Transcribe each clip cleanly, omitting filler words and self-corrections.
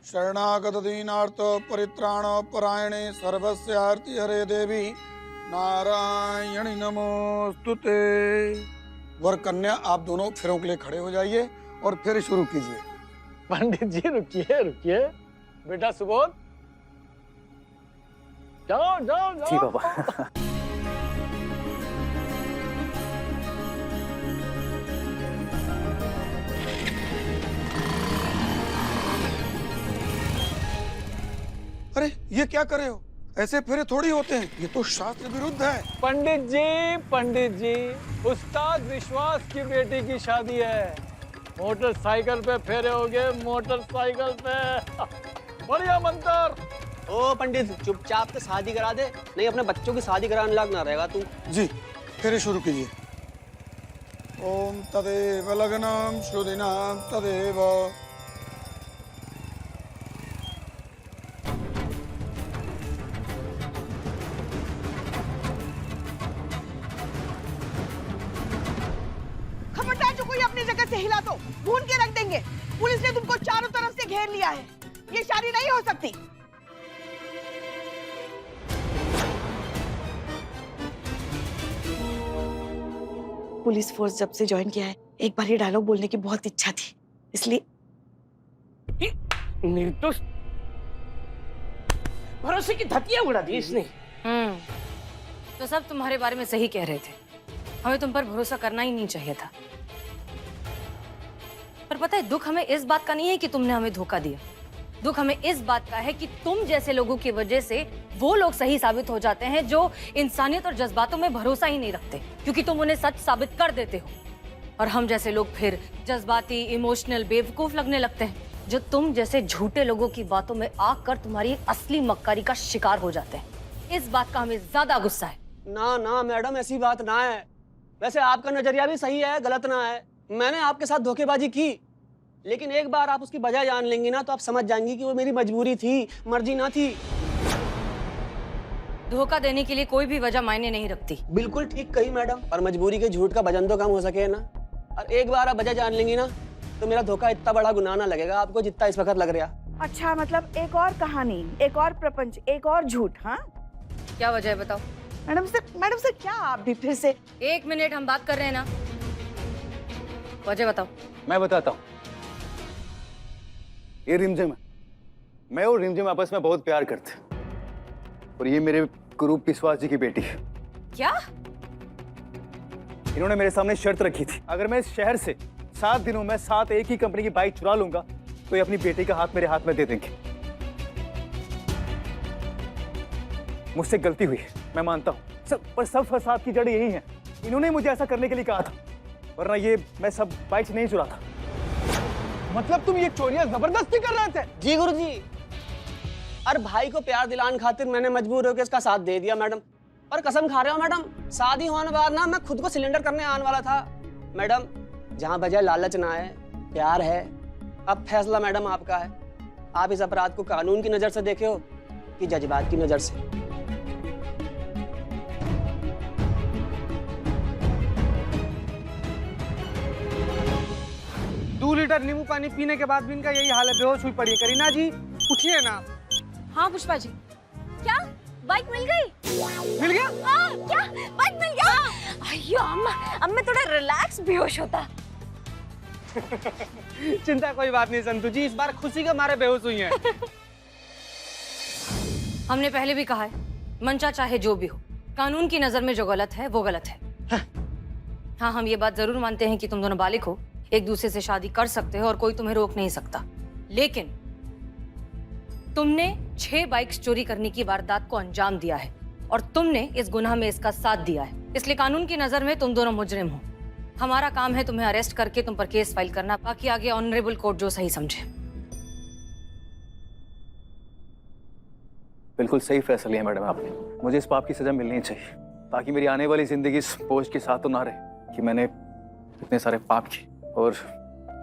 शरणागत दीनार्थ परित्राण परायणे सर्वस्यार्ति हरे देवी नारायणी नमोस्तुते। वर कन्या आप दोनों फेरों के लिए खड़े हो जाइए और फिर शुरू कीजिए। पंडित जी रुकिए रुकिए, बेटा सुबोध जाओ जाओ जाओ। जी बाबा। अरे ये क्या कर रहे हो? ऐसे फेरे थोड़ी होते हैं, ये तो शास्त्र विरुद्ध है। पंडित जी उस्ताद विश्वास की बेटी की शादी है, मोटरसाइकिल पे फेरे होगे, मोटरसाइकिल पे। बढ़िया मंत्र। ओ पंडित चुपचाप से शादी करा दे, नहीं अपने बच्चों की शादी कराने लायक ना रहेगा तू। जी फेरे शुरू कीजिए। ओम तदेव लग्नम शुदिनाम तदेव। खबरदार, जो कोई अपनी जगह से हिला तो भून के रख देंगे। पुलिस ने तुमको चारों तरफ से घेर लिया है, ये शादी नहीं हो सकती। पुलिस फोर्स जब से ज्वाइन किया है, एक बार ये डायलॉग बोलने की बहुत इच्छा थी, इसलिए। निर्दोष भरोसे की धतिया उड़ा दी इसने। तो सब तुम्हारे बारे में सही कह रहे थे, हमें तुम पर भरोसा करना ही नहीं चाहिए था। पर पता है, दुख हमें इस बात का नहीं है कि तुमने हमें धोखा दिया, दुख हमें इस बात का है कि तुम जैसे लोगों की वजह से वो लोग सही साबित हो जाते हैं जो इंसानियत और जज्बातों में भरोसा ही नहीं रखते, क्योंकि तुम उन्हें सच साबित कर देते हो। और हम जैसे लोग फिर जज्बाती, इमोशनल, बेवकूफ लगने लगते हैं, जो तुम जैसे झूठे लोगों की बातों में आकर तुम्हारी असली मक्कारी का शिकार हो जाते हैं। इस बात का हमें ज्यादा गुस्सा है। ना ना मैडम, ऐसी बात ना है। वैसे आपका नजरिया भी सही है, गलत ना है। मैंने आपके साथ धोखेबाजी की, लेकिन एक बार आप उसकी वजह जान लेंगी ना तो आप समझ जाएंगी कि वो मेरी मजबूरी थी, मर्जी ना थी। धोखा देने के लिए कोई भी वजह मायने नहीं रखती। बिल्कुल ठीक कही मैडम, पर मजबूरी के झूठ का वजन तो कम हो सके ना। और एक बार आप वजह जान लेंगी ना तो मेरा धोखा इतना बड़ा गुनाह ना लगेगा आपको जितना इस वक्त लग रहा। अच्छा, मतलब एक और कहानी, एक और प्रपंच, एक और झूठ। हाँ, क्या वजह है बताओ। मैडम सर क्या आप भी फिर से? 1 मिनट, हम बात कर रहे हैं ना, वजह बताओ। मैं बताता हूँ। ये रिमझिम है, मैं और रिमझिम आपस में बहुत प्यार करते हैं, और ये मेरे गुरु विश्वास जी की बेटी है। क्या? इन्होंने मेरे सामने शर्त रखी थी, अगर मैं इस शहर से 7 दिनों में 7 एक ही कंपनी की बाइक चुरा लूंगा तो ये अपनी बेटी का हाथ मेरे हाथ में दे देंगे। मुझसे गलती हुई, मैं मानता हूँ, पर सब फसाद की जड़ यही है। इन्होंने मुझे ऐसा करने के लिए कहा था, वरना ये मैं सब बाइक नहीं चुराता। मतलब तुम ये चोरियां जबरदस्ती कर रहे थे? जी गुरुजी, और भाई को प्यार दिलाने खातिर मैंने मजबूर होकर इसका साथ दे दिया मैडम। और कसम खा रहे हो मैडम, शादी होने बाद ना मैं खुद को सिलेंडर करने आने वाला था। मैडम, जहाँ बजाय लालच ना है, प्यार है। अब फैसला मैडम आपका है। आप इस अपराध को कानून की नजर से देखे हो कि जज्बात की नजर से? 2 लीटर नींबू पानी पीने के बाद भी इनका यही हाल है, बेहोश हुई पड़ी है। करीना जी उठिए ना। हाँ पुष्पा जी, क्या बाइक मिल गई? मिल गया? क्या बाइक मिल गया? अయ్యో अम्मा, अब मैं थोड़ा रिलैक्स बेहोश होता। चिंता कोई बात नहीं संतू जी, इस बार खुशी के मारे बेहोश हुई हैं। हमने पहले भी कहा है, मंशा चाहे जो भी हो, कानून की नजर में जो गलत है वो गलत है। हाँ, हम ये बात जरूर मानते हैं कि तुम दोनों बालिग हो, एक दूसरे से शादी कर सकते हो और कोई तुम्हें रोक नहीं सकता, लेकिन तुमने 6 बाइक्स चोरी करने की वारदात को अंजाम दिया है और तुमने इस गुनाह में इसका साथ दिया है, इसलिए कानून की नजर में तुम दोनों मुजरिम हो। हमारा काम है तुम्हें अरेस्ट करके तुम पर केस फाइल करना, बाकी आगे ऑनरेबल कोर्ट जो सही समझे। बिल्कुल सही फैसला लिया मैडम आपने। मुझे इस पाप की सजा मिलनी चाहिए, ताकि मेरी आने वाली जिंदगी इस बोझ के साथ तो ना रहे कि मैंने इतने सारे पाप किए, और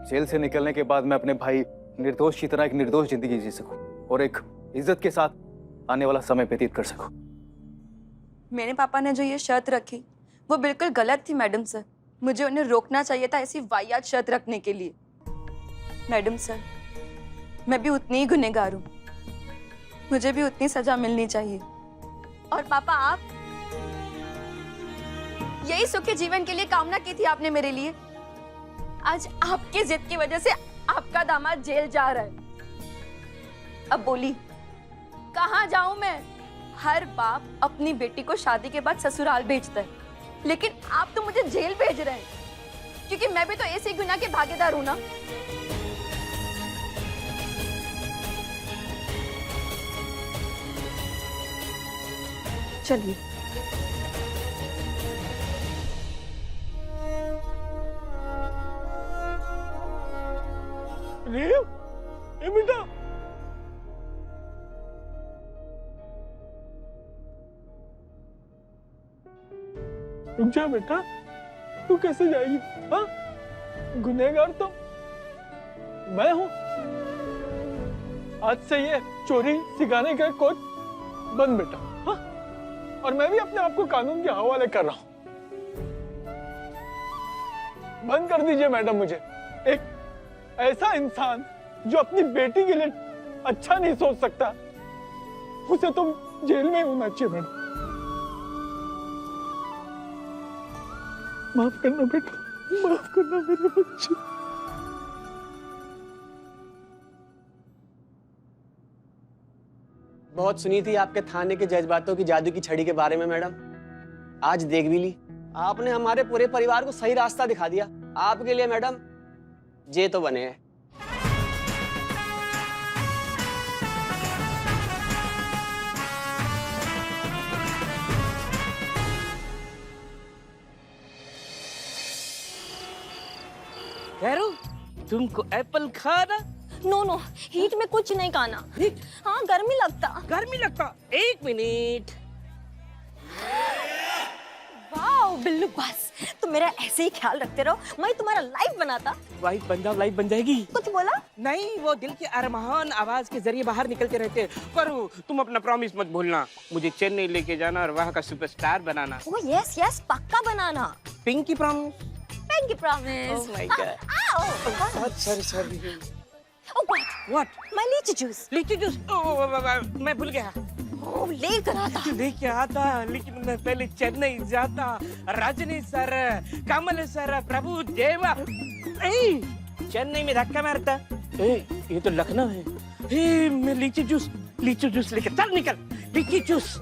जेल से निकलने के बाद मैं अपने भाई निर्दोष की तरह एक निर्दोष जिंदगी जी सकूं और एक इज्जत के साथ आने वाला समय व्यतीत कर सकूं। मेरे पापा ने जो ये शर्त रखी वो बिल्कुल गलत थी मैडम सर। मुझे उन्हें रोकना चाहिए था ऐसी वाहियात शर्त रखने के लिए। मैडम सर, मैं भी उतनी ही गुनहगार हूँ, मुझे भी उतनी सजा मिलनी चाहिए। और पापा, आप यही सुख के जीवन के लिए कामना की थी आपने मेरे लिए। आज आपकी जिद की वजह से आपका दामाद जेल जा रहा है। अब बोली कहाँ जाऊं मैं? हर बाप अपनी बेटी को शादी के बाद ससुराल भेजता है, लेकिन आप तो मुझे जेल भेज रहे हैं, क्योंकि मैं भी तो ऐसे गुनाह के भागीदार हूं ना। चलिए। ए बेटा, रुक जा बेटा, तू कैसे जाएगी? हाँ, गुनहगार तो मैं हूं। आज से ये चोरी सिखाने का कोच बंद बेटा। हाँ, और मैं भी अपने आप को कानून के हवाले कर रहा हूं। बंद कर दीजिए मैडम मुझे। एक ऐसा इंसान जो अपनी बेटी के लिए अच्छा नहीं सोच सकता, उसे तो जेल में होना चाहिए मैडम। माफ करना बेटा, माफ करना मेरे बच्चे। बहुत सुनी थी आपके थाने के जज्बातों की जादू की छड़ी के बारे में मैडम, आज देख भी ली। आपने हमारे पूरे परिवार को सही रास्ता दिखा दिया। आपके लिए मैडम जे तो बने हैं। करो तुमको एप्पल खाना? नो नो, हीट में कुछ नहीं खाना। हाँ, गर्मी लगता। गर्मी लगता? 1 मिनट। वाओ बिल्लू, बस तुम मेरा ऐसे ही ख्याल रखते रहो, मैं तुम्हारा लाइफ बनाता। वाइफ बन जाओ, लाइफ बन जाएगी। कुछ बोला? नहीं, वो दिल के अरमान आवाज के जरिए बाहर निकलते रहते। करो तुम अपना प्रॉमिस मत भूलना, मुझे चेन्नई लेके जाना और वहाँ का सुपरस्टार बनाना। ओह यस यस, पक्का बनाना। Pinky promise. Pinky promise. Oh my god. Sorry. What? My lychee juice. Lychee juice? मैं भूल गया। ओह लेकर आता। लेके आता, लेकिन मैं पहले चेन्नई जाता। रजनी सर, कमल सर, प्रभु देवा। चेन्नई में धक्का मारता। ये तो लखनऊ है। मैं लीची जूस लेके चल निकल। लीची जूस।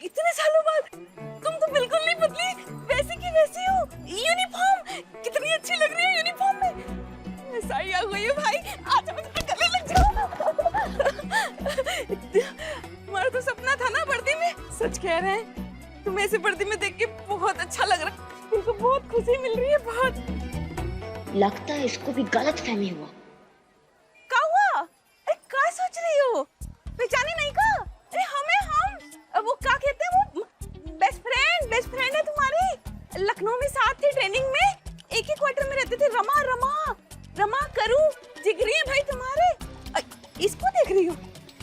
इतने सालों बाद तुम तो बिल्कुल नहीं बदली, वैसी की वैसी हो। यूनिफॉर्म कितनी अच्छी लग रही है यूनिफॉर्म में। ऐसा ही आ गई है भाई, आज मैं तुम्हें गले लग जाऊं। तुम्हारा तो सपना था ना वर्दी में। सच कह रहे हैं, तुम्हें ऐसे वर्दी में देख के बहुत अच्छा लग रहा है। तुमको बहुत खुशी मिल रही है। बहुत लगता है इसको भी गलत फहमी हुआ। क्या हुआ? अरे क्या सोच रही हो? पहचानी नहीं का? अरे हम वो क्या कहते हैं, वो बेस्ट फ्रेंड है तुम्हारी। लखनऊ में साथ थी ट्रेनिंग में, एक ही क्वार्टर में रहते थे। रमा करू जिगरी है भाई तुम्हारे। इसको देख रही हो?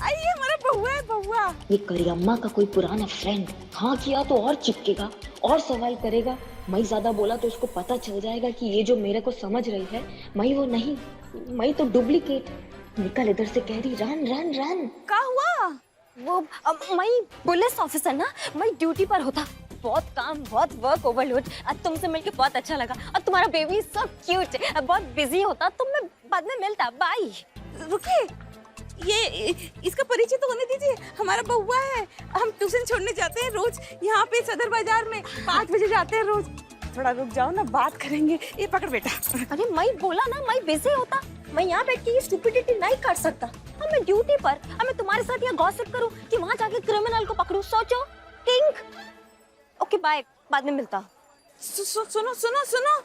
ये हमारा बहुआ। ये करियम्मा का कोई पुराना फ्रेंड, हाँ किया तो और चिपकेगा और सवाल करेगा। मैं ज्यादा बोला तो उसको पता चल जाएगा कि ये जो मेरे को समझ रही है, मैं वो नहीं, मैं तो डुप्लीकेट। निकल इधर से, कह रही रन। क्या हुआ? वो मैं पुलिस ऑफिसर ना, मैं ड्यूटी पर होता। बहुत काम, बहुत वर्क ओवरलोड। आज तुमसे मिलके बहुत अच्छा लगा। और तुम्हारा बेबी सो क्यूट है। बहुत बिजी होता तो मैं बाद में मिलता। बाय। रुकिए, ये इसका परिचय तो होने दीजिए। हमारा बहुआ है, हम ट्यूशन छोड़ने जाते हैं रोज यहाँ पे सदर बाजार में। 5 बजे जाते हैं रोज। थोड़ा रुक जाओ ना, बात करेंगे। ये पकड़ बेटा। अरे मैं बोला ना, मैं बिजी होता। मैं यहाँ बैठ के ये स्टुपिडिटी नहीं कर सकता। अब मैं ड्यूटी पर, अब मैं तुम्हारे साथ यहाँ गॉसिप करूँ कि वहाँ जाके क्रिमिनल को पकड़ूं? सोचो। किंग। ओके बाय, बाद में मिलता। सुनो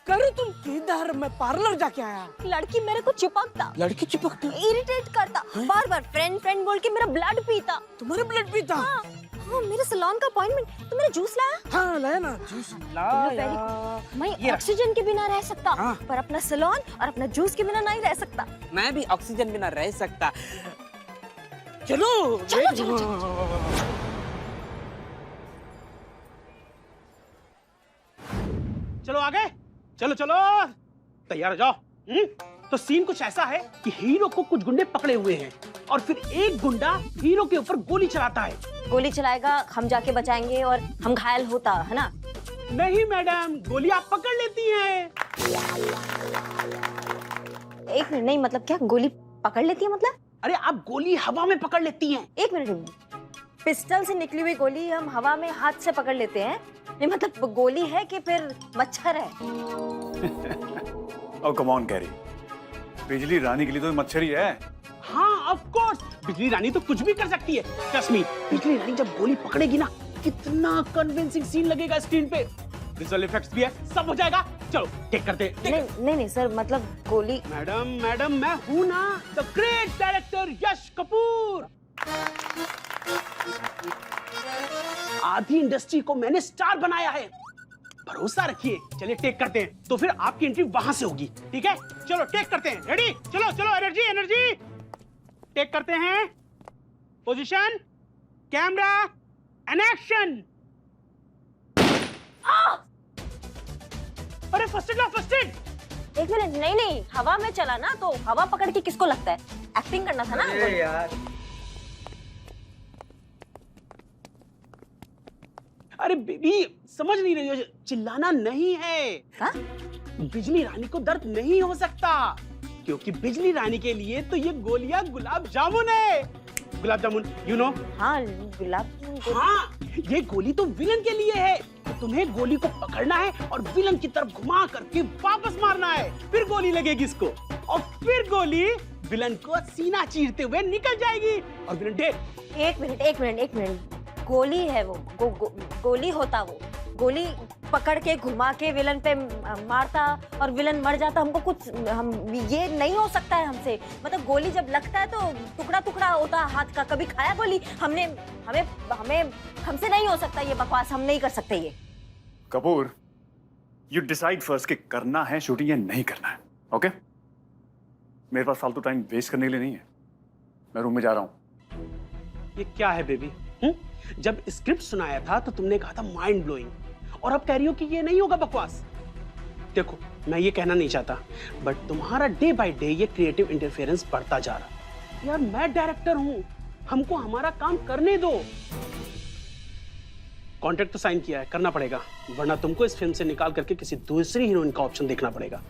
करो तुम किधर? मैं पार्लर जाके आया। लड़की मेरे को चिपकता, चिपकता, इरिटेट करता, बार-बार फ्रेंड बोल के मेरा ब्लड पीता। तुम्हारा ब्लड पीता? हाँ। ओह मेरे सैलून का अपॉइंटमेंट, तो मेरा जूस लाया? हाँ लाया ना जूस लाया। मैं ये रख। ऑक्सीजन के बिना रह सकता, हाँ। पर अपना सैलून और अपना जूस के बिना नहीं रह सकता। मैं भी ऑक्सीजन बिना रह सकता। चलो चलो, चलो, चलो आगे, चलो चलो तैयार हो जाओ। तो सीन कुछ ऐसा है कि हीरो को कुछ गुंडे पकड़े हुए हैं और फिर एक गुंडा हीरो के ऊपर गोली चलाता है। गोली चलाएगा, हम जाके बचाएंगे और हम घायल होता है ना? नहीं मैडम, गोली आप पकड़ लेती हैं। एक मिनट, नहीं मतलब क्या गोली पकड़ लेती है मतलब? अरे आप गोली हवा में पकड़ लेती हैं। एक मिनट, पिस्टल से निकली हुई गोली हम हवा में हाथ से पकड़ लेते हैं? नहीं मतलब गोली है कि फिर मच्छर है? ओ कम ऑन कैरी, बिजली रानी के लिए तो मच्छर ही है। हाँ ऑफ कोर्स, बिजली रानी तो कुछ भी कर सकती है। ट्रस्ट मी, बिजली रानी जब गोली पकड़ेगी ना, कितना कन्विंसिंग सीन लगेगा स्क्रीन पे। विजुअल इफेक्ट्स भी है, सब हो जाएगा। चलो टेक करते हैं। नहीं सर, मतलब गोली। मैडम मैं हूँ ना, द ग्रेट डायरेक्टर यश कपूर। आधी इंडस्ट्री को मैंने स्टार बनाया है, भरोसा रखिए। चलिए टेक करते हैं, तो फिर आपकी एंट्री वहां से होगी, ठीक है? चलो टेक करते हैं। रेडी? चलो चलो, एनर्जी एनर्जी। टेक करते हैं। Position, camera and action. अरे फर्स्ट एड ला, फर्स्ट एड। एक मिनट, नहीं हवा में चला ना, तो हवा पकड़ के किसको लगता है? एक्टिंग करना था ना। अरे यार, अरे बेबी समझ नहीं रही हो, चिल्लाना नहीं है। हाँ? बिजली रानी को दर्द नहीं हो सकता, क्योंकि बिजली रानी के लिए तो ये गोलियां गुलाब जामुन है। Gulab jamun, you know? हाँ गुलाब। हाँ, ये गोली तो विलन के लिए है। तुम्हें गोली को पकड़ना है और विलन की तरफ घुमा करके वापस मारना है, फिर गोली लगेगी इसको और फिर गोली विलन को सीना चीरते हुए निकल जाएगी और विलन डेड। एक मिनट, गोली है वो, गोली होता वो, गोली पकड़ के घुमा के विलन पे मारता और विलन मर जाता। हमको कुछ ये नहीं हो सकता है हमसे। मतलब गोली जब लगता है तो टुकड़ा टुकड़ा होता है हाथ का। कभी खाया गोली हमने? हमसे नहीं हो सकता ये बकवास, हम नहीं कर सकते ये। कपूर, यू डिसाइड फर्स्ट कि करना है शूटिंग या नहीं करना है, ओके? मेरे पास फालतू टाइम वेस्ट करने के लिए नहीं है। मैं रूम में जा रहा हूँ। ये क्या है बेबी? जब स्क्रिप्ट सुनाया था तो तुमने कहा था माइंड ब्लोइंग, और अब कह रही हो कि ये नहीं होगा बकवास। देखो मैं ये कहना नहीं चाहता, बट तुम्हारा डे बाय डे ये क्रिएटिव इंटरफेरेंस बढ़ता जा रहा। यार मैं डायरेक्टर हूं, हमको हमारा काम करने दो। कॉन्ट्रैक्ट तो साइन किया है, करना पड़ेगा, वरना तुमको इस फिल्म से निकाल करके किसी दूसरी हीरोइन का ऑप्शन देखना पड़ेगा।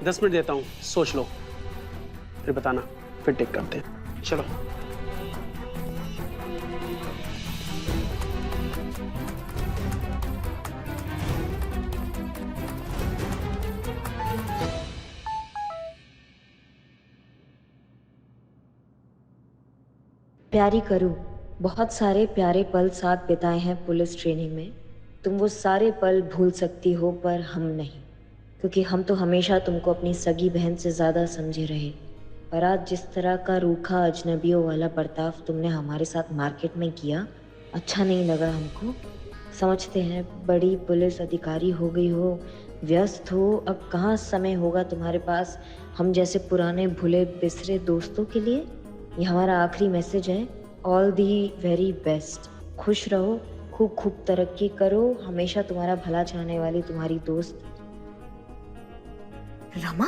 10 मिनट देता हूं, सोच लो, फिर बताना, फिर टेक करते हैं। चलो। प्यारी करूँ, बहुत सारे प्यारे पल साथ बिताए हैं पुलिस ट्रेनिंग में। तुम वो सारे पल भूल सकती हो पर हम नहीं, क्योंकि हम तो हमेशा तुमको अपनी सगी बहन से ज़्यादा समझे रहे। पर आज जिस तरह का रूखा अजनबियों वाला बर्ताव तुमने हमारे साथ मार्केट में किया, अच्छा नहीं लगा हमको। समझते हैं बड़ी पुलिस अधिकारी हो गई हो, व्यस्त हो, अब कहाँ समय होगा तुम्हारे पास हम जैसे पुराने भूले बिसरे दोस्तों के लिए। ये हमारा आखिरी मैसेज है। All the very best. खुश रहो, खूब खूब तरक्की करो। हमेशा तुम्हारा भला चाहने वाली तुम्हारी दोस्त रमा।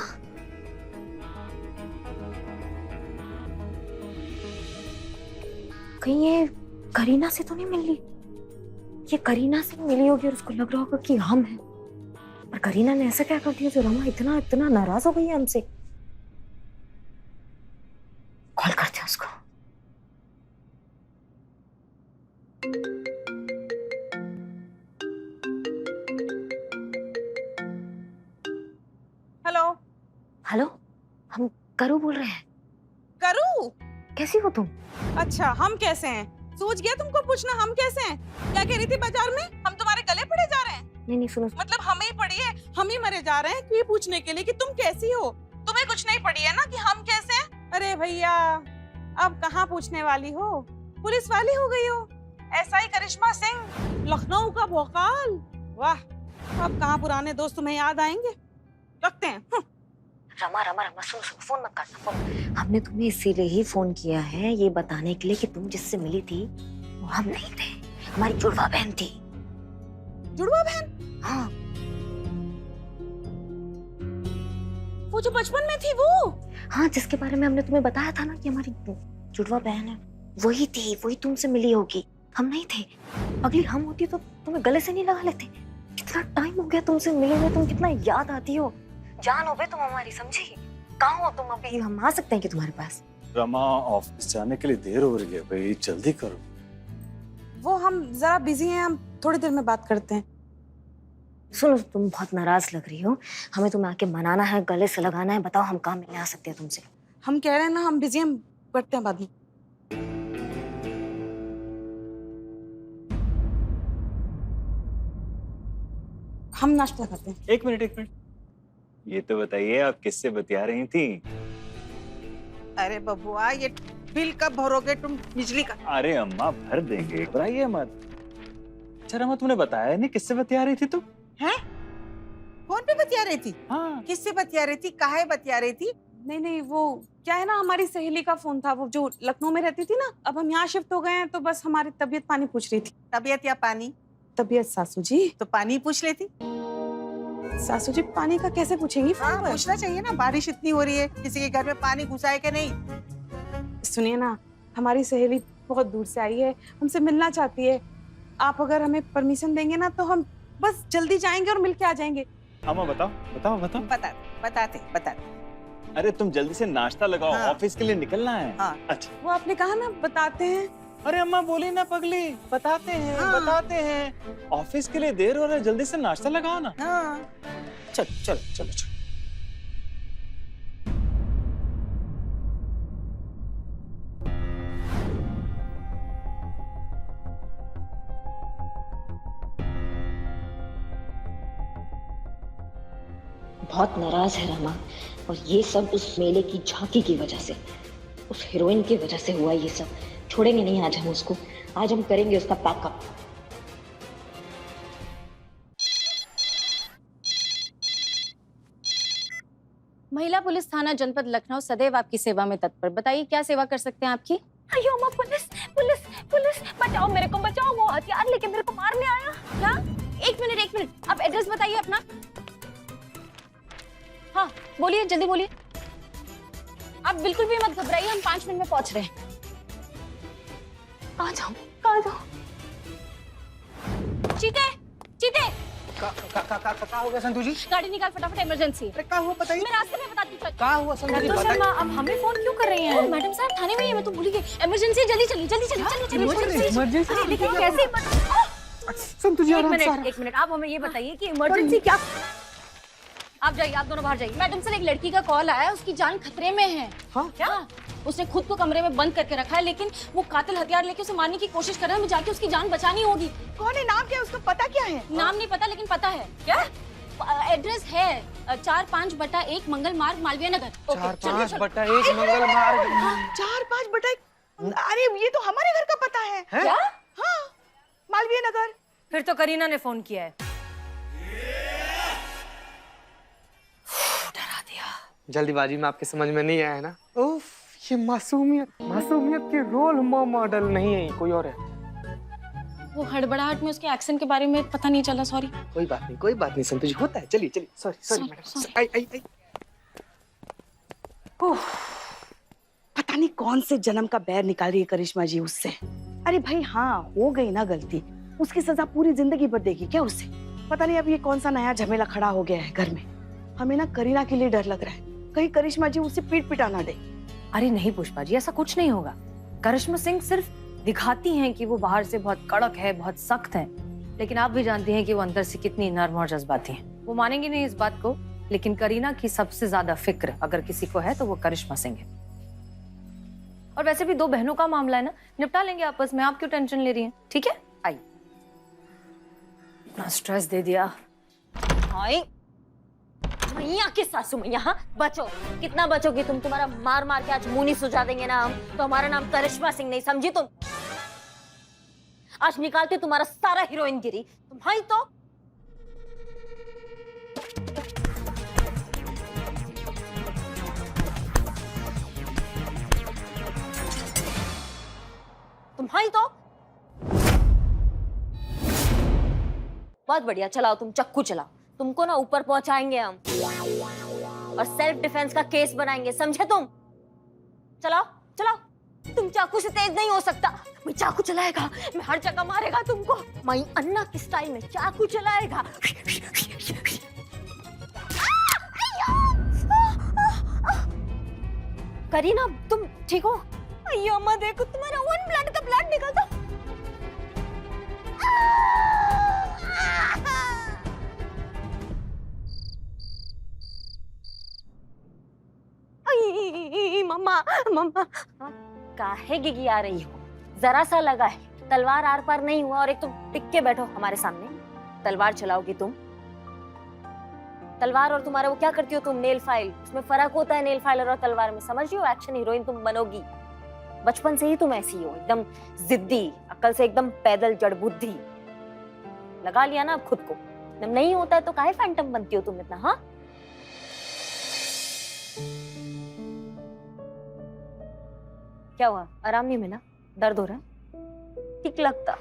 कहीं ये करीना से तो नहीं मिल रही? ये करीना से मिली होगी और उसको लग रहा होगा कि हम हैं, पर करीना ने ऐसा क्या कर दिया जो रमा इतना इतना नाराज हो गई है हमसे? कॉल करते हैं उसको। हेलो हेलो, हम करू बोल रहे हैं। करू? कैसी हो तुम? अच्छा हम कैसे हैं? सूझ गया तुमको पूछना हम कैसे हैं? क्या कह रही थी बाजार में? हम तुम्हारे गले पड़े जा रहे हैं? नहीं सुनो। मतलब हमें ही पड़ी है, हम ही मरे जा रहे हैं ये पूछने के लिए कि तुम कैसी हो। तुम्हें कुछ नहीं पड़ी है ना कि हम कैसे हैं? अरे भैया अब कहाँ पूछने वाली हो, पुलिस वाली हो गई हो। एसआई करिश्मा सिंह, लखनऊ का भोकाल। वाह, अब कहाँ पुराने दोस्त तुम्हें याद आएंगे, लगते हैं। रमा रमा रमा सुन सुन, फोन मत करना फोन। हमने तुम्हें इसीलिए ही फोन किया है, ये बताने के लिए कि तुम जिससे मिली थी वो हम नहीं थे, हमारी जुड़वा बहन थी। जुड़वा बहन? हाँ। वो जो बचपन में थी वो? हाँ, जिसके बारे में हमने तुम्हें बताया था ना कि हमारी जुड़वा बहन है, वही थी, वही तुमसे मिली होगी, हम नहीं थे। अगली हम होती तो तुम्हें गले से नहीं लगा लेते। कितना टाइम हो गया तुमसे मिले हुए, तुम कितना याद आती हो, जान हो बे तुम हमारी, समझी? कहाँ हो तुम अभी? हम आ सकते हैं कि तुम्हारे पास? रमा, ऑफिस जाने के लिए देर हो रही है भाई, जल्दी करो। वो हम जरा बिजी हैं, हम थोड़ी देर में बात करते हैं। सुनो, तुम बहुत नाराज लग रही हो, हमें तुम्हें आके मनाना है, गले से लगाना है। बताओ हम कहाँ मिलने आ सकते हैं तुमसे? हम कह रहे हैं ना, हम बिजी हैं, करते हैं बाद में। हम नाश्ता करते हैं। एक मिनट, ये तो बताइए आप किससे बतिया रही थी? अरे बबुआ, ये बिल कब भरोगे तुम बिजली का? अरे अम्मा भर देंगे, घबराइए मत। अच्छा रमा, तुमने बताया नहीं किससे बतिया रही थी तुम? हैं? फोन पे बतिया रही थी? हाँ। किससे बतिया रही थी, काहे बतिया रही थी? नहीं नहीं, वो क्या है ना, हमारी सहेली का फोन था, वो जो लखनऊ में रहती थी ना। अब हम यहाँ शिफ्ट हो गए हैं तो बस हमारी तबीयत पानी पूछ रही थी। तबीयत या पानी? तबीयत सासू जी। तो पानी पूछ लेती। सासू जी पानी का कैसे पूछेंगी? हाँ, पूछना चाहिए ना, बारिश इतनी हो रही है, किसी के घर में पानी घुसा है कि नहीं? सुनिए ना, हमारी सहेली बहुत दूर से आई है, हमसे मिलना चाहती है। आप अगर हमें परमिशन देंगे ना तो हम बस जल्दी जाएंगे और मिल के आ जाएंगे। अम्मा बताओ। बताते। अरे तुम जल्दी से नाश्ता लगाओ, हाँ। ऑफिस के लिए निकलना है। हाँ। अच्छा। वो आपने कहा ना बताते हैं। अरे अम्मा बोली ना पगली, बताते हैं। ऑफिस के लिए देर हो रहा है, जल्दी से नाश्ता लगाओ ना। हाँ। चलो। बहुत नाराज है रमा, और ये सब उस मेले की झांकी की वजह से, उस हीरोइन की वजह से हुआ ये सब। छोड़ेंगे नहीं आज हम उसको, आज हम करेंगे उसका पैकअप। महिला पुलिस थाना जनपद लखनऊ सदैव आपकी सेवा में तत्पर। बताइए क्या सेवा कर सकते हैं आपकी? अयो अम्मा, पुलिस बचाओ, मेरे को बचाओ, वो हथियार लेके मेरे को मारने आया। क्या? एक मिनट, आप एड्रेस बताइए अपना। हाँ बोलिए, जल्दी बोलिए। आप बिल्कुल भी मत घबराइए, हम 5 मिनट में पहुंच रहे हैं। कहाँ जाऊँ? चीते क्या हो गया संतू जी? गाड़ी निकाल फटाफट, इमरजेंसी। क्या हुआ बताइए? मैं रास्ते में बताती हूँ। क्या हुआ संतू जी? तो शर्मा, अब हमें फोन क्यों कर रही हैं? मैडम साहब थाने में ही है, मैं तो भूल गई। इमरजेंसी, जल्दी चलिए। इमरजेंसी देखिए कैसे। संतू जी, एक मिनट, आप हमें ये बताइए कि इमरजेंसी क्या? आप जाइए, आप दोनों बाहर जाइए। मैडम सर, एक लड़की का कॉल आया है, उसकी जान खतरे में है। हाँ? क्या? उसने खुद को कमरे में बंद करके रखा है, लेकिन वो कातिल हथियार लेके उसे मारने की कोशिश कर रहा है। हमें जाके उसकी जान बचानी होगी। कौन है, नाम क्या है उसका, पता क्या है? नाम नहीं पता, लेकिन पता है। क्या एड्रेस है? 4-5/1 मंगल मार्ग, मालवीय नगर। 4-5/1 मंगल मार्ग। 4-5/1। अरे ये तो हमारे घर का पता है। क्या? हाँ, मालवीय नगर। फिर तो करीना ने फोन किया है। डरा दिया। जल्दीबाजी में आपके समझ में नहीं आया ना? उफ, ये मासूमियत के रोल मॉडल नहीं है, कोई और है। वो हड़बड़ाहट में उसके एक्शन के बारे में पता नहीं चला, सॉरी। कोई बात नहीं संतोष जी, होता है। चलिए सॉरी मैडम। आई। पता नहीं कौन से जन्म का बैर निकाल रही है करिश्मा जी उससे। अरे भाई हाँ, हो गई ना गलती, उसकी सजा पूरी जिंदगी भर देगी क्या उससे? पता नहीं अब ये कौन सा नया झमेला खड़ा हो गया है घर में। हमें ना करीना के लिए डर लग रहा है, कहीं करिश्मा जी उसे पीट पिटा ना दे। अरे नहीं पुष्पा जी, ऐसा कुछ नहीं होगा। करिश्मा सिंह सिर्फ दिखाती हैं कि वो बाहर से बहुत कड़क है, बहुत सख्त है, लेकिन आप भी जानती हैं कि वो अंदर से कितनी नर्म और जज्बाती हैं। वो मानेंगी नहीं इस बात को, लेकिन करीना की सबसे ज्यादा फिक्र अगर किसी को है तो वो करिश्मा सिंह है। और वैसे भी 2 बहनों का मामला है ना, निपटा लेंगे आपस में। आप क्यों टेंशन ले रही हैं? ठीक है, आइए। इतना स्ट्रेस दे दिया। हाय मैया के सासू मैया, हाँ बचो। कितना बचोगी तुम? तुम्हारा मार मार के आज मुंह नहीं सुझा देंगे ना हम, तो हमारा नाम करिश्मा सिंह नहीं, समझी तुम? आज निकालते तुम्हारा सारा हीरोइन गिरी। तुम्हारी तो बहुत बढ़िया, चलाओ तुम चक्कू चलाओ, तुमको ना ऊपर पहुंचाएंगे हम और सेल्फ डिफेंस का केस बनाएंगे, समझे तुम? चलाओ चलाओ। तुम चाकू से तेज नहीं हो सकता। मैं चाकू चलाएगा, मैं हर जगह मारेगा तुमको। मैं अन्ना की स्टाइल में चाकू चलाएगा। करीना तुम ठीक हो? अయ్యో अम्मा देखो तुम्हारा वन ब्लड का ब्लड निकलता। मम्मा मम्मा काहे गिगी आ रही हो? जरा सा लगा है, तलवार आर पार नहीं हुआ। और एक तुम टिक के बैठो हमारे सामने, तलवार चलाओगी तुम? तलवार और तुम्हारा वो क्या करती हो तुम? नेल फाइल, उसमें फर्क होता है नेल फाइल और तलवार में, समझ रही हो? एक्शन हीरोइन तुम बनोगी, बचपन से ही तुम ऐसी हो, एकदम जिद्दी, अक्ल से एकदम पैदल, जड़ बुद्धि। लगा लिया ना अब खुद को? जब नहीं होता है तो काहे फैंटम बनती हो तुम इतना? हाँ क्या हुआ? आराम नहीं मिला? दर्द हो रहा है? ठीक लगता,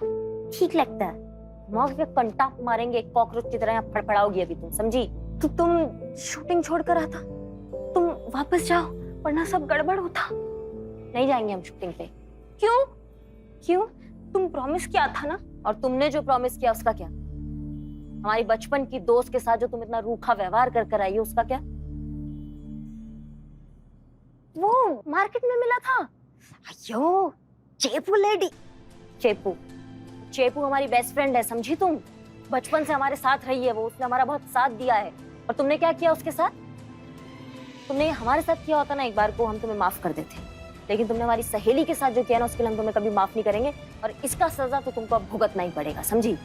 ठीक लगता है। मौके पे कंटा मारेंगे कॉकरोच की तरह, यहाँ फड़फड़ाओगी अभी तुम, समझी? तो तुम शूटिंग छोड़कर आता, तुम वापस जाओ वरना सब गड़बड़ होता। नहीं जाएंगे हम शूटिंग पे। क्यों? क्यों? तुम प्रॉमिस किया था ना, और तुमने जो प्रॉमिस किया उसका क्या? हमारी बचपन की दोस्त के साथ जो तुम इतना रूखा व्यवहार कर आई हो उसका क्या? वो मार्केट में मिला था, अयो चेपू लेडी। चेपू, चेपू हमारी बेस्ट फ्रेंड है, समझी तुम? बचपन से हमारे साथ रही है वो, उसने हमारा बहुत साथ दिया है। और तुमने क्या किया उसके साथ? तुमने हमारे साथ किया होता ना एक बार को, हम तुम्हें माफ कर देते, लेकिन तुमने हमारी सहेली के साथ जो किया ना उसके लिए हम तुम्हें कभी माफ नहीं करेंगे, और इसका सजा तो तुमको अब भुगतना ही पड़ेगा, समझी?